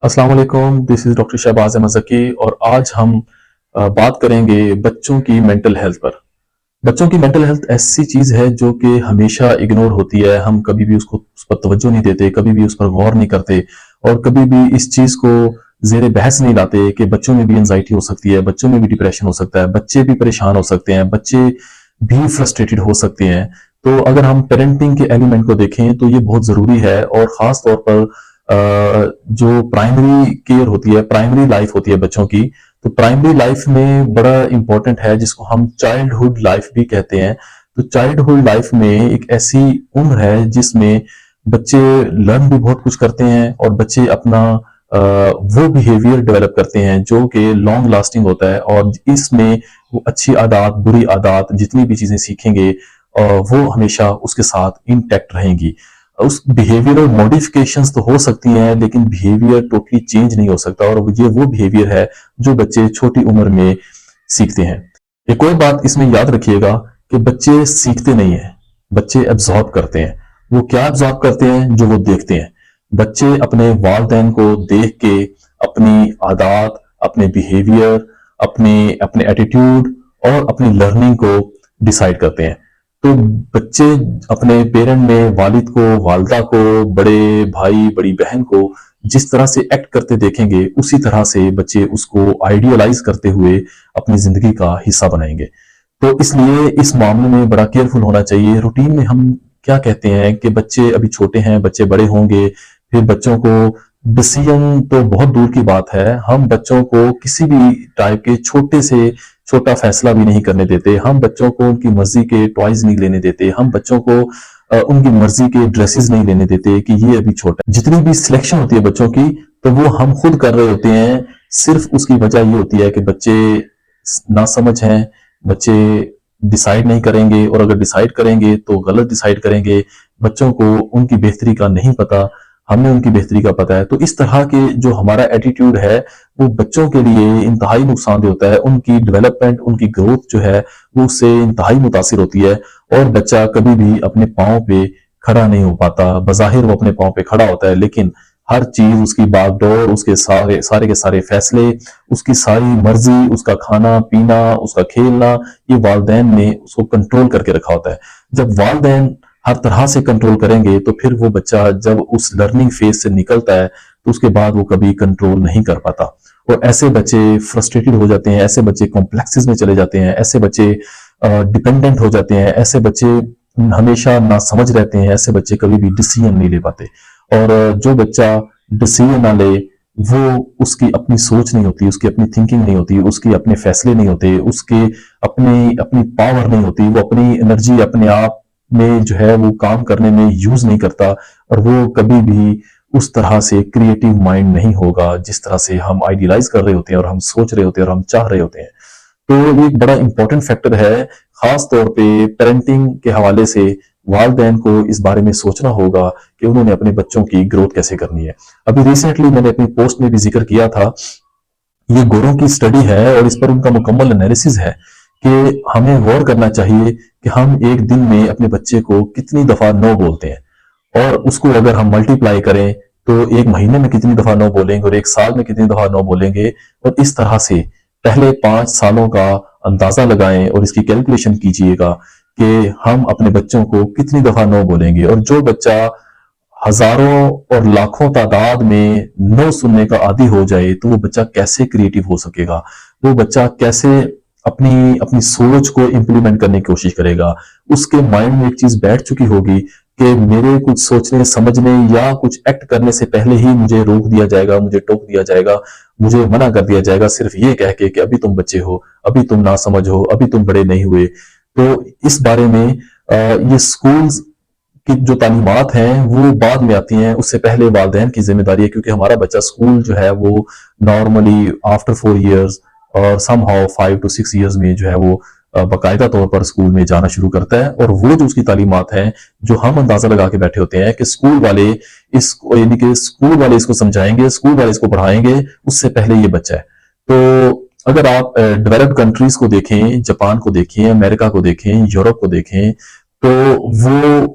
अस्सलाम वालेकुम, this is doctor Shahbaz Ahmed Zaki और आज हम बात करेंगे बच्चों की मेंटल हेल्थ पर। बच्चों की मेंटल हेल्थ ऐसी चीज़ है जो कि हमेशा इग्नोर होती है, हम कभी भी उस पर तवज्जो नहीं देते, कभी भी उस पर गौर नहीं करते और कभी भी इस चीज़ को ज़ेरे बहस नहीं लाते कि बच्चों में भी एंग्जायटी हो सकती है, बच्चों में भी डिप्रेशन हो सकता है, बच्चे भी परेशान हो सकते हैं, बच्चे भी फ्रस्ट्रेटेड हो सकते हैं। तो अगर हम पेरेंटिंग के एलिमेंट को देखें तो ये बहुत ज़रूरी है और ख़ास तौर पर जो प्राइमरी केयर होती है, प्राइमरी लाइफ होती है बच्चों की, तो प्राइमरी लाइफ में बड़ा इंपॉर्टेंट है जिसको हम चाइल्डहुड लाइफ भी कहते हैं। तो चाइल्डहुड लाइफ में एक ऐसी उम्र है जिसमें बच्चे लर्न भी बहुत कुछ करते हैं और बच्चे अपना वो बिहेवियर डेवलप करते हैं जो कि लॉन्ग लास्टिंग होता है और इसमें वो अच्छी आदत, बुरी आदत, जितनी भी चीजें सीखेंगे वो हमेशा उसके साथ इंटैक्ट रहेंगी। उस बिहेवियरल मॉडिफिकेशंस तो हो सकती हैं लेकिन बिहेवियर टोटली चेंज नहीं हो सकता और ये वो बिहेवियर है जो बच्चे छोटी उम्र में सीखते हैं। एक और बात इसमें याद रखिएगा कि बच्चे सीखते नहीं हैं, बच्चे एब्जॉर्ब करते हैं। वो क्या एब्जॉर्ब करते हैं? जो वो देखते हैं। बच्चे अपने वालिदैन को देख के अपनी आदत, अपने बिहेवियर, अपने अपने एटीट्यूड और अपनी लर्निंग को डिसाइड करते हैं। तो बच्चे अपने पेरेंट में वालिद को, वालदा को, बड़े भाई, बड़ी बहन को जिस तरह से एक्ट करते देखेंगे उसी तरह से बच्चे उसको आइडियलाइज करते हुए अपनी जिंदगी का हिस्सा बनाएंगे। तो इसलिए इस मामले में बड़ा केयरफुल होना चाहिए। रूटीन में हम क्या कहते हैं कि बच्चे अभी छोटे हैं, बच्चे बड़े होंगे, फिर बच्चों को डिसीजन तो बहुत दूर की बात है, हम बच्चों को किसी भी टाइप के छोटे से छोटा फैसला भी नहीं करने देते, हम बच्चों को उनकी मर्जी के टॉयज नहीं लेने देते, हम बच्चों को उनकी मर्जी के ड्रेसेस नहीं लेने देते कि ये अभी छोटा है। जितनी भी सिलेक्शन होती है बच्चों की तो वो हम खुद कर रहे होते हैं। सिर्फ उसकी वजह ये होती है कि बच्चे ना समझ हैं, बच्चे डिसाइड नहीं करेंगे और अगर डिसाइड करेंगे तो गलत डिसाइड करेंगे। बच्चों को उनकी बेहतरी का नहीं पता, हमें उनकी बेहतरी का पता है। तो इस तरह के जो हमारा एटीट्यूड है वो बच्चों के लिए इंतहाई नुकसानदेह होता है। उनकी डेवलपमेंट, उनकी ग्रोथ जो है वो उससे इंतहाई मुतासिर होती है और बच्चा कभी भी अपने पाँव पे खड़ा नहीं हो पाता। बज़ाहिर वो अपने पाँव पे खड़ा होता है लेकिन हर चीज, उसकी बागडोर, उसके सारे सारे के सारे फैसले, उसकी सारी मर्जी, उसका खाना पीना, उसका खेलना, ये वालिदैन ने उसको कंट्रोल करके रखा होता है। जब वालिदैन हर तरह से कंट्रोल करेंगे तो फिर वो बच्चा जब उस लर्निंग फेज से निकलता है तो उसके बाद वो कभी कंट्रोल नहीं कर पाता और ऐसे बच्चे फ्रस्ट्रेटेड हो जाते हैं, ऐसे बच्चे कॉम्प्लेक्सेस में चले जाते हैं, ऐसे बच्चे डिपेंडेंट हो जाते हैं, ऐसे बच्चे हमेशा ना समझ रहते हैं, ऐसे बच्चे कभी भी डिसीजन नहीं ले पाते। और जो बच्चा डिसीजन ना ले वो, उसकी अपनी सोच नहीं होती, उसकी अपनी थिंकिंग नहीं होती, उसके अपने फैसले नहीं होते, उसके अपनी अपनी पावर नहीं होती, वो अपनी एनर्जी अपने आप में जो है वो काम करने में यूज नहीं करता और वो कभी भी उस तरह से क्रिएटिव माइंड नहीं होगा जिस तरह से हम आइडियलाइज कर रहे होते हैं और हम सोच रहे होते हैं और हम चाह रहे होते हैं। तो ये एक बड़ा इंपॉर्टेंट फैक्टर है। खास तौर पे पेरेंटिंग के हवाले से वालिदैन को इस बारे में सोचना होगा कि उन्होंने अपने बच्चों की ग्रोथ कैसे करनी है। अभी रिसेंटली मैंने अपनी पोस्ट में भी जिक्र किया था, ये गोरों की स्टडी है और इस पर उनका मुकम्मल एनालिसिस है कि हमें गौर करना चाहिए कि हम एक दिन में अपने बच्चे को कितनी दफा नो बोलते हैं और उसको अगर हम मल्टीप्लाई करें तो एक महीने में कितनी दफा नो बोलेंगे और एक साल में कितनी दफा नो बोलेंगे और इस तरह से पहले 5 सालों का अंदाजा लगाएं और इसकी कैलकुलेशन कीजिएगा कि हम अपने बच्चों को कितनी दफा नो बोलेंगे। और जो बच्चा हजारों और लाखों तादाद में नो सुनने का आदी हो जाए तो वो बच्चा कैसे क्रिएटिव हो सकेगा, वो बच्चा कैसे अपनी अपनी सोच को इंप्लीमेंट करने की कोशिश करेगा। उसके माइंड में एक चीज बैठ चुकी होगी कि मेरे कुछ सोचने, समझने या कुछ एक्ट करने से पहले ही मुझे रोक दिया जाएगा, मुझे टोक दिया जाएगा, मुझे मना कर दिया जाएगा सिर्फ ये कह के कि अभी तुम बच्चे हो, अभी तुम ना समझ हो, अभी तुम बड़े नहीं हुए। तो इस बारे में ये स्कूल्स की जो तालीमात हैं वो बाद में आती हैं, उससे पहले वालिदैन की जिम्मेदारी है क्योंकि हमारा बच्चा स्कूल जो है वो नॉर्मली आफ्टर 4 years और समहाउ 5 to 6 years में जो है वो बाकायदा तौर पर स्कूल में जाना शुरू करता है और वो जो उसकी तालीमात हैं जो हम अंदाजा लगा के बैठे होते हैं कि स्कूल वाले इसको, यानी कि स्कूल वाले इसको समझाएंगे, स्कूल वाले इसको पढ़ाएंगे, उससे पहले ये बच्चा है। तो अगर आप डेवलप्ड कंट्रीज को देखें, जापान को देखें, अमेरिका को देखें, यूरोप को देखें, तो वो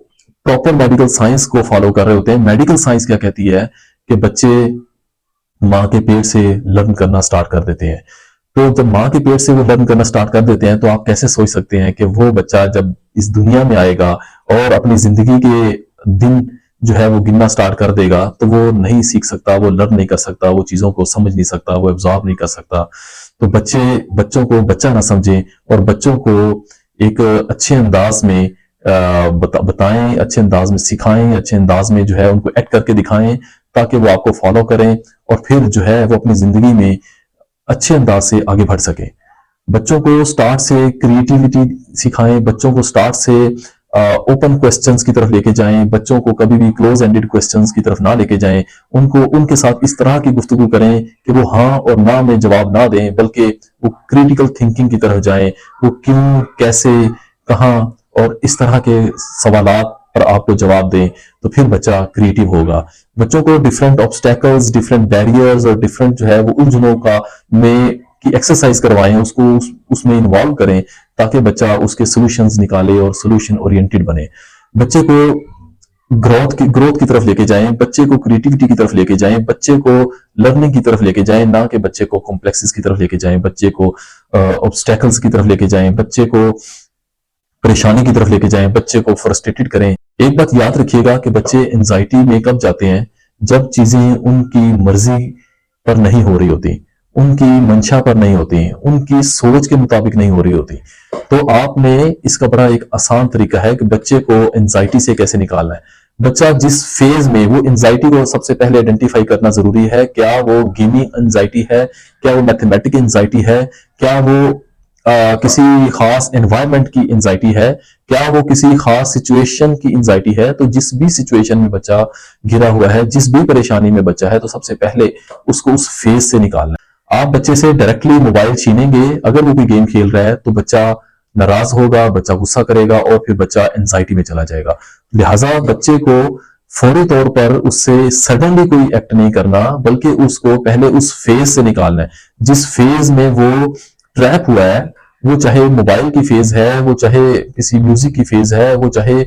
प्रॉपर मेडिकल साइंस को फॉलो कर रहे होते हैं। मेडिकल साइंस क्या कहती है कि बच्चे माँ के पेट से लर्न करना स्टार्ट कर देते हैं। तो जब माँ के पेट से वो लर्न करना स्टार्ट कर देते हैं, तो आप कैसे सोच सकते हैं कि वो बच्चा जब इस दुनिया में आएगा और अपनी जिंदगी के दिन जो है वो गिनना स्टार्ट कर देगा, तो वो नहीं सीख सकता, वो लर्न नहीं कर सकता, वो चीजों को समझ नहीं सकता, वो एब्जॉर्ब नहीं कर सकता। तो बच्चों को बच्चा ना समझें और बच्चों को एक अच्छे अंदाज में बताएं, अच्छे अंदाज में सिखाएं, अच्छे अंदाज में जो है उनको एक्ट करके दिखाएं, ताकि वो आपको फॉलो करें और फिर जो है वो अपनी जिंदगी में अच्छे अंदाज से आगे बढ़ सके। बच्चों को स्टार्ट से क्रिएटिविटी सिखाएं, बच्चों को स्टार्ट से ओपन क्वेश्चंस की तरफ लेके जाएं, बच्चों को कभी भी क्लोज एंडेड क्वेश्चंस की तरफ ना लेके जाएं। उनको उनके साथ इस तरह की गुफ्तगू करें कि वो हाँ और ना में जवाब ना दें, बल्कि वो क्रिटिकल थिंकिंग की तरफ जाएं। वो क्यों, कैसे, कहाँ और इस तरह के सवालात पर आपको जवाब दें, तो फिर बच्चा क्रिएटिव होगा। बच्चों को डिफरेंट ऑब्स्टेकल्स, डिफरेंट बैरियर्स और डिफरेंट जो है वो उलझनों का में की एक्सरसाइज करवाएं, उसको उसमें इन्वॉल्व करें, ताकि बच्चा उसके सॉल्यूशंस निकाले और सॉल्यूशन ओरिएंटेड बने। बच्चे को ग्रोथ की तरफ लेके जाएं, बच्चे को क्रिएटिविटी की तरफ लेके जाएं, बच्चे को लर्निंग की तरफ लेके जाएं, ना कि बच्चे को कॉम्प्लेक्सेस की तरफ लेके जाएं, बच्चे को ऑब्स्टेकल्स की तरफ लेके जाएं, बच्चे को परेशानी की तरफ लेके जाएं, बच्चे को फ्रस्ट्रेटेड करें। एक बात याद रखिएगा कि बच्चे एंजाइटी में कब जाते हैं, जब चीजें उनकी मर्जी पर नहीं हो रही होती, उनकी मंशा पर नहीं होती, उनकी सोच के मुताबिक नहीं हो रही होती। तो आपने इसका बड़ा एक आसान तरीका है कि बच्चे को एंजाइटी से कैसे निकालना है। बच्चा जिस फेज में, वो एंजाइटी को सबसे पहले आइडेंटिफाई करना जरूरी है। क्या वो गेमिंग एंजाइटी है, क्या वो मैथमेटिक एंजाइटी है, क्या वो किसी खास एनवायरनमेंट की एंजाइटी है, क्या वो किसी खास सिचुएशन की एंजाइटी है। तो जिस भी सिचुएशन में बच्चा घिरा हुआ है, जिस भी परेशानी में बच्चा है, तो सबसे पहले उसको उस फेज से निकालना है। आप बच्चे से डायरेक्टली मोबाइल छीनेंगे, अगर वो कोई गेम खेल रहा है, तो बच्चा नाराज होगा, बच्चा गुस्सा करेगा और फिर बच्चा एंजाइटी में चला जाएगा। लिहाजा बच्चे को फौरी तौर पर उससे सडनली कोई एक्ट नहीं करना, बल्कि उसको पहले उस फेज से निकालना है जिस फेज में वो ट्रैप हुआ है। वो चाहे मोबाइल की फेज है, वो चाहे किसी म्यूजिक की फेज है, वो चाहे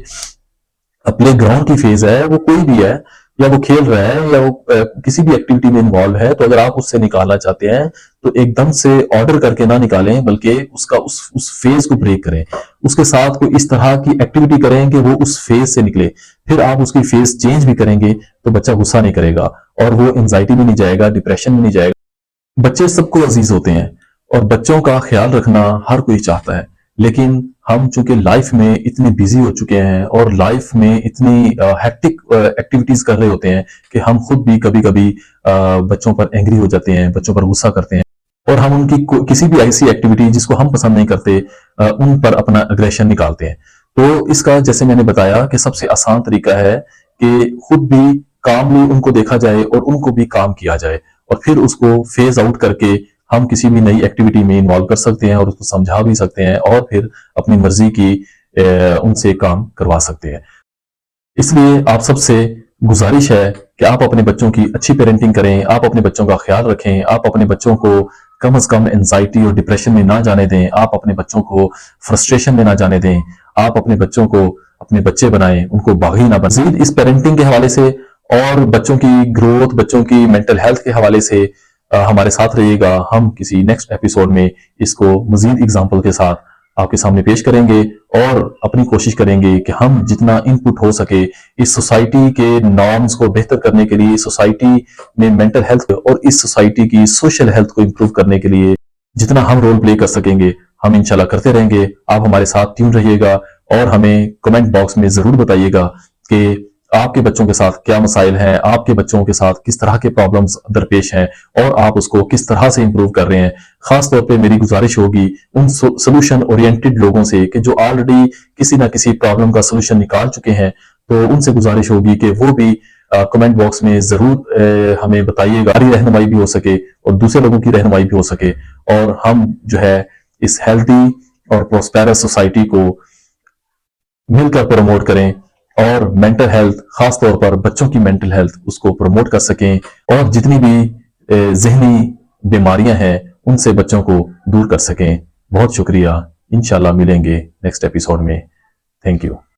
प्ले ग्राउंड की फेज है, वो कोई भी है, या वो खेल रहा है, या वो किसी भी एक्टिविटी में इन्वॉल्व है। तो अगर आप उससे निकालना चाहते हैं, तो एकदम से ऑर्डर करके ना निकालें, बल्कि उसका उस फेज को ब्रेक करें, उसके साथ कोई इस तरह की एक्टिविटी करें कि वो उस फेज से निकले। फिर आप उसकी फेज चेंज भी करेंगे, तो बच्चा गुस्सा नहीं करेगा और वो एंजाइटी में नहीं जाएगा, डिप्रेशन में नहीं जाएगा। बच्चे सबको अजीज होते हैं और बच्चों का ख्याल रखना हर कोई चाहता है, लेकिन हम चूंकि लाइफ में इतने बिजी हो चुके हैं और लाइफ में इतनी हेक्टिक एक्टिविटीज कर रहे होते हैं कि हम खुद भी कभी कभी बच्चों पर एंग्री हो जाते हैं, बच्चों पर गुस्सा करते हैं और हम उनकी किसी भी ऐसी एक्टिविटी जिसको हम पसंद नहीं करते, उन पर अपना अग्रेशन निकालते हैं। तो इसका, जैसे मैंने बताया, कि सबसे आसान तरीका है कि खुद भी कामली उनको देखा जाए और उनको भी काम किया जाए, और फिर उसको फेज आउट करके हम किसी भी नई एक्टिविटी में इन्वॉल्व कर सकते हैं और उसको समझा भी सकते हैं और फिर अपनी मर्जी की उनसे काम करवा सकते हैं। इसलिए आप सबसे गुजारिश है कि आप अपने बच्चों की अच्छी पेरेंटिंग करें, आप अपने बच्चों का ख्याल रखें, आप अपने बच्चों को कम से कम एंजाइटी और डिप्रेशन में ना जाने दें, आप अपने बच्चों को फ्रस्ट्रेशन में ना जाने दें, आप अपने बच्चों को अपने बच्चे बनाएं, उनको बागी ना बनाएं। इस पेरेंटिंग के हवाले से और बच्चों की ग्रोथ, बच्चों की मेंटल हेल्थ के हवाले से हमारे साथ रहिएगा। हम किसी नेक्स्ट एपिसोड में इसको मजीद एग्जाम्पल के साथ आपके सामने पेश करेंगे और अपनी कोशिश करेंगे कि हम जितना इनपुट हो सके इस सोसाइटी के नॉर्म्स को बेहतर करने के लिए, सोसाइटी में मेंटल हेल्थ और इस सोसाइटी की सोशल हेल्थ को इंप्रूव करने के लिए जितना हम रोल प्ले कर सकेंगे, हम इंशाल्लाह करते रहेंगे। आप हमारे साथ ट्यून रहिएगा और हमें कमेंट बॉक्स में जरूर बताइएगा कि आपके बच्चों के साथ क्या मसाइल हैं, आपके बच्चों के साथ किस तरह के प्रॉब्लम्स दरपेश हैं और आप उसको किस तरह से इंप्रूव कर रहे हैं। खास तौर पे मेरी गुजारिश होगी उन सोल्यूशन ओरिएंटेड लोगों से कि जो ऑलरेडी किसी ना किसी प्रॉब्लम का सोल्यूशन निकाल चुके हैं, तो उनसे गुजारिश होगी कि वो भी कमेंट बॉक्स में जरूर हमें बताइएगा, हमारी रहनुमाई भी हो सके और दूसरे लोगों की रहनुमाई भी हो सके, और हम जो है इस हेल्थी और प्रोस्पेरस सोसाइटी को मिलकर प्रमोट करें और मेंटल हेल्थ, खास तौर पर बच्चों की मेंटल हेल्थ, उसको प्रमोट कर सकें और जितनी भी ज़हनी बीमारियां हैं उनसे बच्चों को दूर कर सकें। बहुत शुक्रिया। इंशाल्लाह मिलेंगे नेक्स्ट एपिसोड में। Thank you.